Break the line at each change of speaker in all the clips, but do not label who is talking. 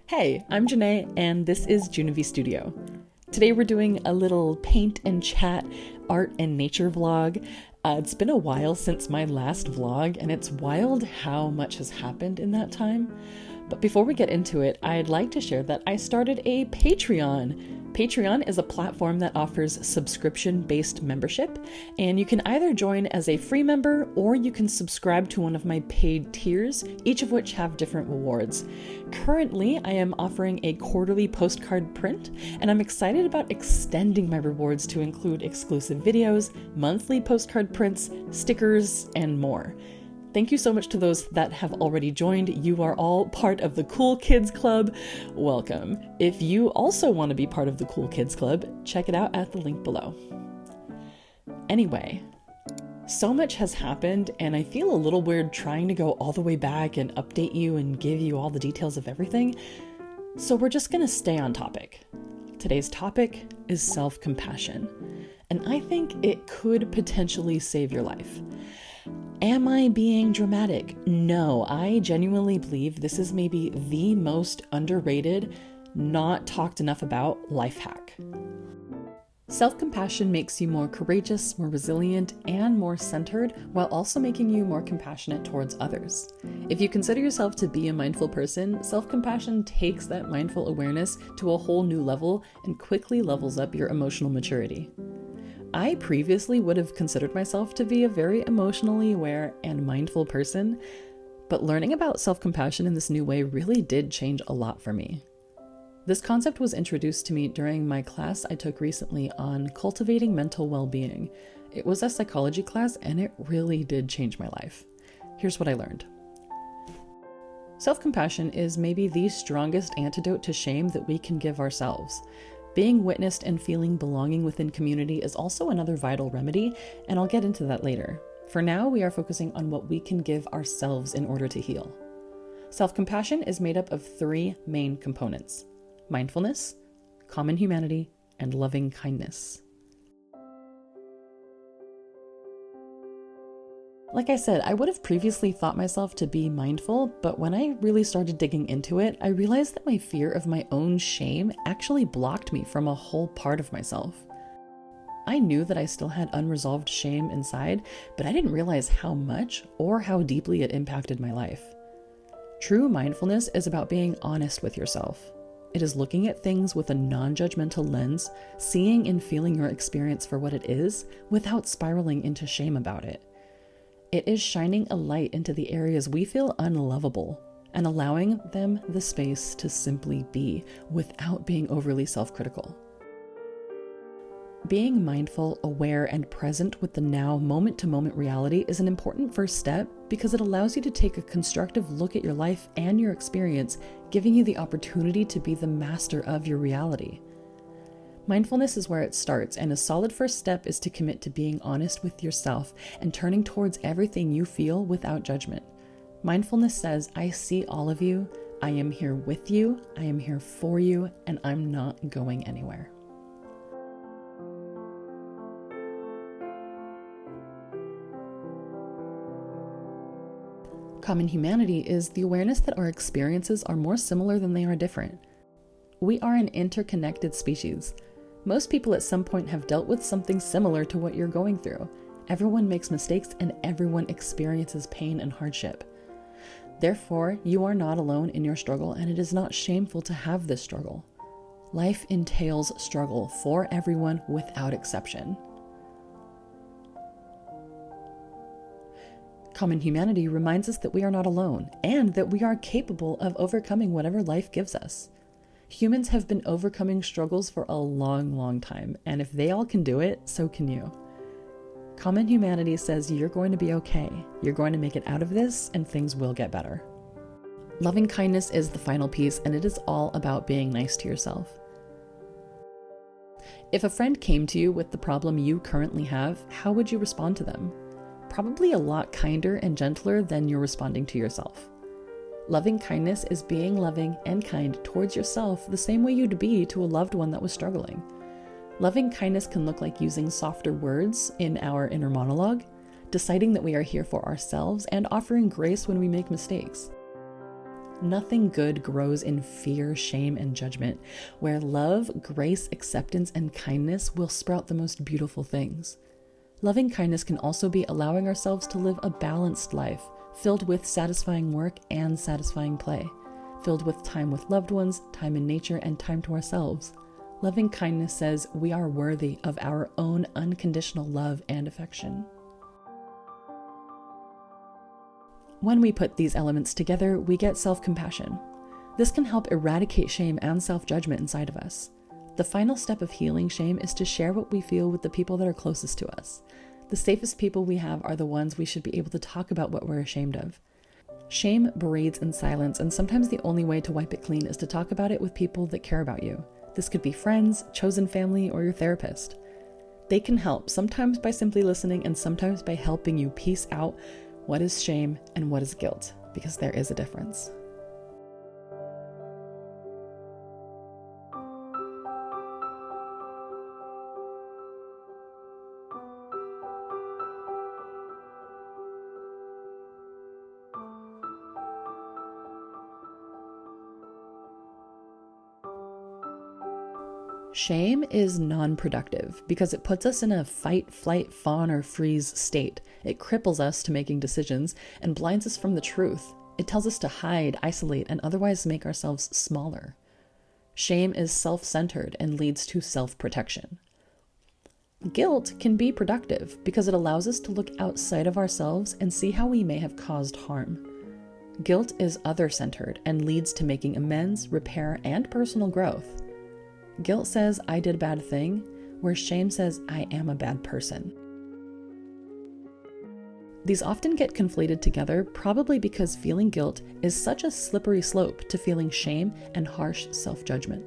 Hey, I'm Janae, and this is Junivie Studio. Today we're doing a little paint and chat, art and nature vlog. It's been a while since my last vlog, and it's wild how much has happened in that time. But before we get into it, I'd like to share that I started a Patreon. Patreon is a platform that offers subscription-based membership, and you can either join as a free member or you can subscribe to one of my paid tiers, each of which have different rewards. Currently, I am offering a quarterly postcard print, and I'm excited about extending my rewards to include exclusive videos, monthly postcard prints, stickers, and more. Thank you so much to those that have already joined. You are all part of the Cool Kids Club. Welcome. If you also want to be part of the Cool Kids Club, check it out at the link below. Anyway, so much has happened, and I feel a little weird trying to go all the way back and update you and give you all the details of everything. So we're just going to stay on topic. Today's topic is self-compassion, and I think it could potentially save your life. Am I being dramatic? No, I genuinely believe this is maybe the most underrated, not talked enough about life hack. Self-compassion makes you more courageous, more resilient, and more centered, while also making you more compassionate towards others. If you consider yourself to be a mindful person, self-compassion takes that mindful awareness to a whole new level and quickly levels up your emotional maturity. I previously would have considered myself to be a very emotionally aware and mindful person, but learning about self-compassion in this new way really did change a lot for me. This concept was introduced to me during my class I took recently on Cultivating Mental Well Being. It was a psychology class, and it really did change my life. Here's what I learned. Self-compassion is maybe the strongest antidote to shame that we can give ourselves. Being witnessed and feeling belonging within community is also another vital remedy, and I'll get into that later. For now, we are focusing on what we can give ourselves in order to heal. Self-compassion is made up of three main components: mindfulness, common humanity, and loving kindness. Like I said, I would have previously thought myself to be mindful, but when I really started digging into it, I realized that my fear of my own shame actually blocked me from a whole part of myself. I knew that I still had unresolved shame inside, but I didn't realize how much or how deeply it impacted my life. True mindfulness is about being honest with yourself. It is looking at things with a non-judgmental lens, seeing and feeling your experience for what it is, without spiraling into shame about it. It is shining a light into the areas we feel unlovable and allowing them the space to simply be without being overly self-critical. Being mindful, aware, and present with the now moment-to-moment reality is an important first step because it allows you to take a constructive look at your life and your experience, giving you the opportunity to be the master of your reality. Mindfulness is where it starts, and a solid first step is to commit to being honest with yourself and turning towards everything you feel without judgment. Mindfulness says, I see all of you, I am here with you, I am here for you, and I'm not going anywhere. Common humanity is the awareness that our experiences are more similar than they are different. We are an interconnected species. Most people at some point have dealt with something similar to what you're going through. Everyone makes mistakes and everyone experiences pain and hardship. Therefore, you are not alone in your struggle, and it is not shameful to have this struggle. Life entails struggle for everyone without exception. Common humanity reminds us that we are not alone and that we are capable of overcoming whatever life gives us. Humans have been overcoming struggles for a long, long time, and if they all can do it, so can you. Common humanity says you're going to be okay, you're going to make it out of this, and things will get better. Loving kindness is the final piece, and it is all about being nice to yourself. If a friend came to you with the problem you currently have, how would you respond to them? Probably a lot kinder and gentler than you're responding to yourself. Loving kindness is being loving and kind towards yourself the same way you'd be to a loved one that was struggling. Loving kindness can look like using softer words in our inner monologue, deciding that we are here for ourselves, and offering grace when we make mistakes. Nothing good grows in fear, shame, and judgment. Where love, grace, acceptance, and kindness will sprout the most beautiful things. Loving kindness can also be allowing ourselves to live a balanced life, filled with satisfying work and satisfying play, filled with time with loved ones, time in nature, and time to ourselves. Loving kindness says we are worthy of our own unconditional love and affection. When we put these elements together, we get self-compassion. This can help eradicate shame and self-judgment inside of us. The final step of healing shame is to share what we feel with the people that are closest to us. The safest people we have are the ones we should be able to talk about what we're ashamed of. Shame breeds in silence, and sometimes the only way to wipe it clean is to talk about it with people that care about you. This could be friends, chosen family, or your therapist. They can help, sometimes by simply listening and sometimes by helping you piece out what is shame and what is guilt, because there is a difference. Shame is non-productive because it puts us in a fight, flight, fawn, or freeze state. It cripples us to making decisions and blinds us from the truth. It tells us to hide, isolate, and otherwise make ourselves smaller. Shame is self-centered and leads to self-protection. Guilt can be productive because it allows us to look outside of ourselves and see how we may have caused harm. Guilt is other-centered and leads to making amends, repair, and personal growth. Guilt says, I did a bad thing, where shame says, I am a bad person. These often get conflated together, probably because feeling guilt is such a slippery slope to feeling shame and harsh self-judgment.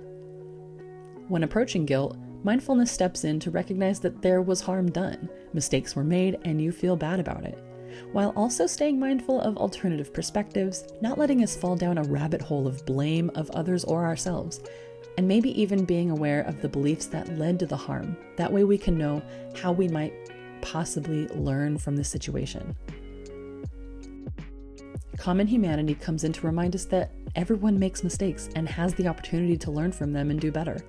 When approaching guilt, mindfulness steps in to recognize that there was harm done, mistakes were made, and you feel bad about it, while also staying mindful of alternative perspectives, not letting us fall down a rabbit hole of blame of others or ourselves, and maybe even being aware of the beliefs that led to the harm. That way we can know how we might possibly learn from the situation. Common humanity comes in to remind us that everyone makes mistakes and has the opportunity to learn from them and do better.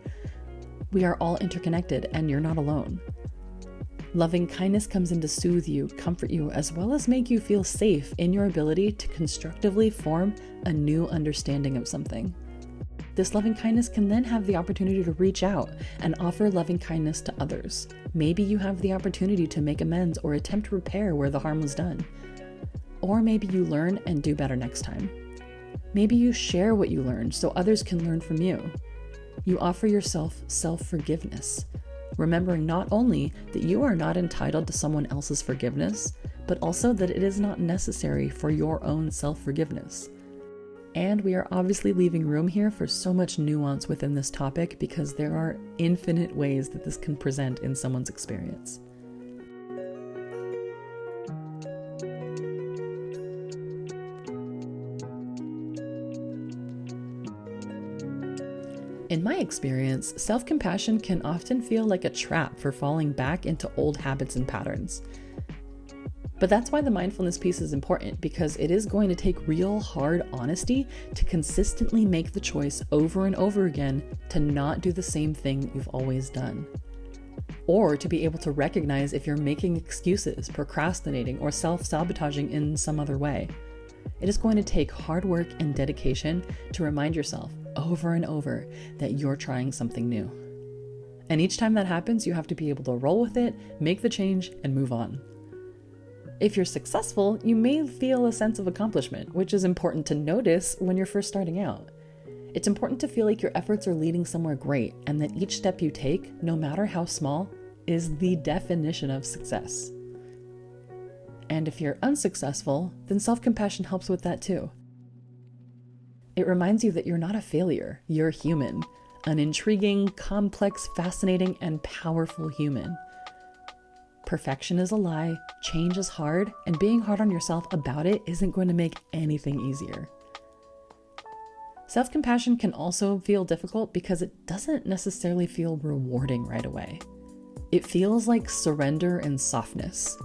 We are all interconnected, and you're not alone. Loving kindness comes in to soothe you, comfort you, as well as make you feel safe in your ability to constructively form a new understanding of something. This loving kindness can then have the opportunity to reach out and offer loving kindness to others. Maybe you have the opportunity to make amends or attempt repair where the harm was done. Or maybe you learn and do better next time. Maybe you share what you learned so others can learn from you. You offer yourself self-forgiveness, remembering not only that you are not entitled to someone else's forgiveness, but also that it is not necessary for your own self-forgiveness. And we are obviously leaving room here for so much nuance within this topic because there are infinite ways that this can present in someone's experience. In my experience, self-compassion can often feel like a trap for falling back into old habits and patterns. But that's why the mindfulness piece is important, because it is going to take real hard honesty to consistently make the choice over and over again to not do the same thing you've always done. Or to be able to recognize if you're making excuses, procrastinating, or self-sabotaging in some other way. It is going to take hard work and dedication to remind yourself over and over that you're trying something new. And each time that happens, you have to be able to roll with it, make the change, and move on. If you're successful, you may feel a sense of accomplishment, which is important to notice when you're first starting out. It's important to feel like your efforts are leading somewhere great, and that each step you take, no matter how small, is the definition of success. And if you're unsuccessful, then self-compassion helps with that too. It reminds you that you're not a failure, you're human, an intriguing, complex, fascinating, and powerful human. Perfection is a lie, change is hard, and being hard on yourself about it isn't going to make anything easier. Self-compassion can also feel difficult because it doesn't necessarily feel rewarding right away. It feels like surrender and softness.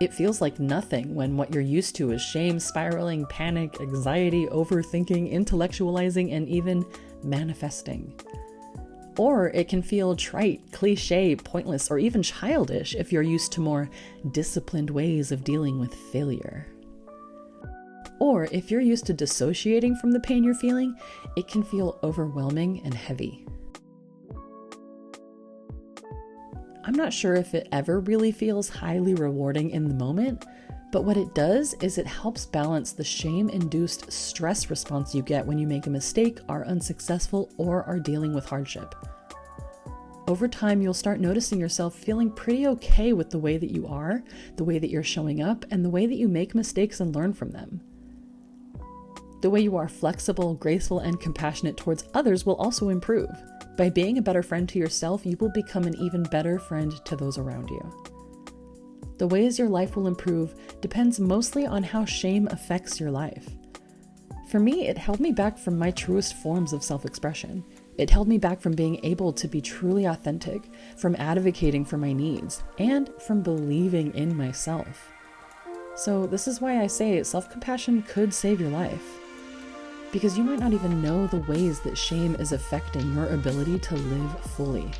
It feels like nothing when what you're used to is shame, spiraling, panic, anxiety, overthinking, intellectualizing, and even manifesting. Or it can feel trite, cliche, pointless, or even childish if you're used to more disciplined ways of dealing with failure. Or if you're used to dissociating from the pain you're feeling, it can feel overwhelming and heavy. I'm not sure if it ever really feels highly rewarding in the moment, but what it does is it helps balance the shame-induced stress response you get when you make a mistake, are unsuccessful, or are dealing with hardship. Over time, you'll start noticing yourself feeling pretty okay with the way that you are, the way that you're showing up, and the way that you make mistakes and learn from them. The way you are flexible, graceful, and compassionate towards others will also improve. By being a better friend to yourself, you will become an even better friend to those around you. The ways your life will improve depends mostly on how shame affects your life. For me, it held me back from my truest forms of self-expression. It held me back from being able to be truly authentic, from advocating for my needs, and from believing in myself. So this is why I say self-compassion could save your life. Because you might not even know the ways that shame is affecting your ability to live fully.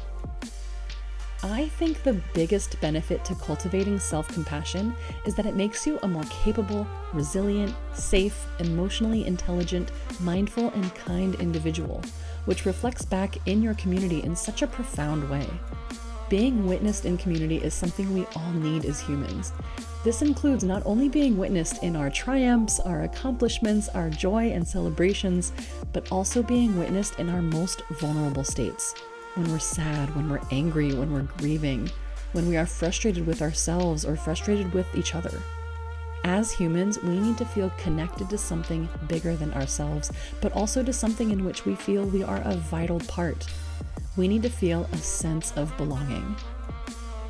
I think the biggest benefit to cultivating self-compassion is that it makes you a more capable, resilient, safe, emotionally intelligent, mindful, and kind individual, which reflects back in your community in such a profound way. Being witnessed in community is something we all need as humans. This includes not only being witnessed in our triumphs, our accomplishments, our joy and celebrations, but also being witnessed in our most vulnerable states. When we're sad, when we're angry, when we're grieving, when we are frustrated with ourselves or frustrated with each other. As humans, we need to feel connected to something bigger than ourselves, but also to something in which we feel we are a vital part. We need to feel a sense of belonging.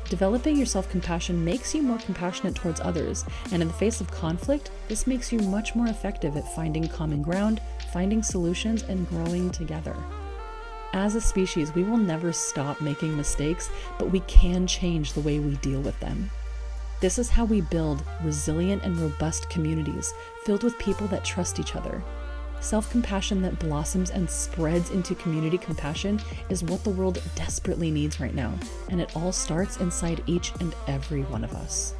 Developing your self-compassion makes you more compassionate towards others, and in the face of conflict, this makes you much more effective at finding common ground, finding solutions, and growing together. As a species, we will never stop making mistakes, but we can change the way we deal with them. This is how we build resilient and robust communities filled with people that trust each other. Self-compassion that blossoms and spreads into community compassion is what the world desperately needs right now, and it all starts inside each and every one of us.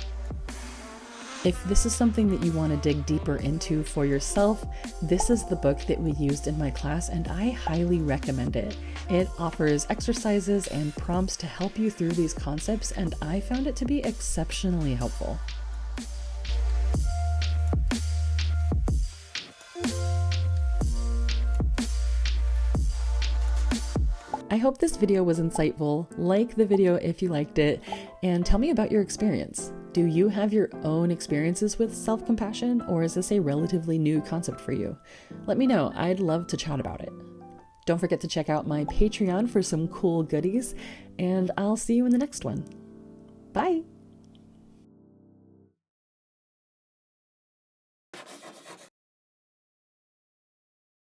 If this is something that you want to dig deeper into for yourself, this is the book that we used in my class, and I highly recommend it. It offers exercises and prompts to help you through these concepts, and I found it to be exceptionally helpful. I hope this video was insightful. Like the video if you liked it, and tell me about your experience. Do you have your own experiences with self-compassion, or is this a relatively new concept for you? Let me know. I'd love to chat about it. Don't forget to check out my Patreon for some cool goodies, and I'll see you in the next one. Bye!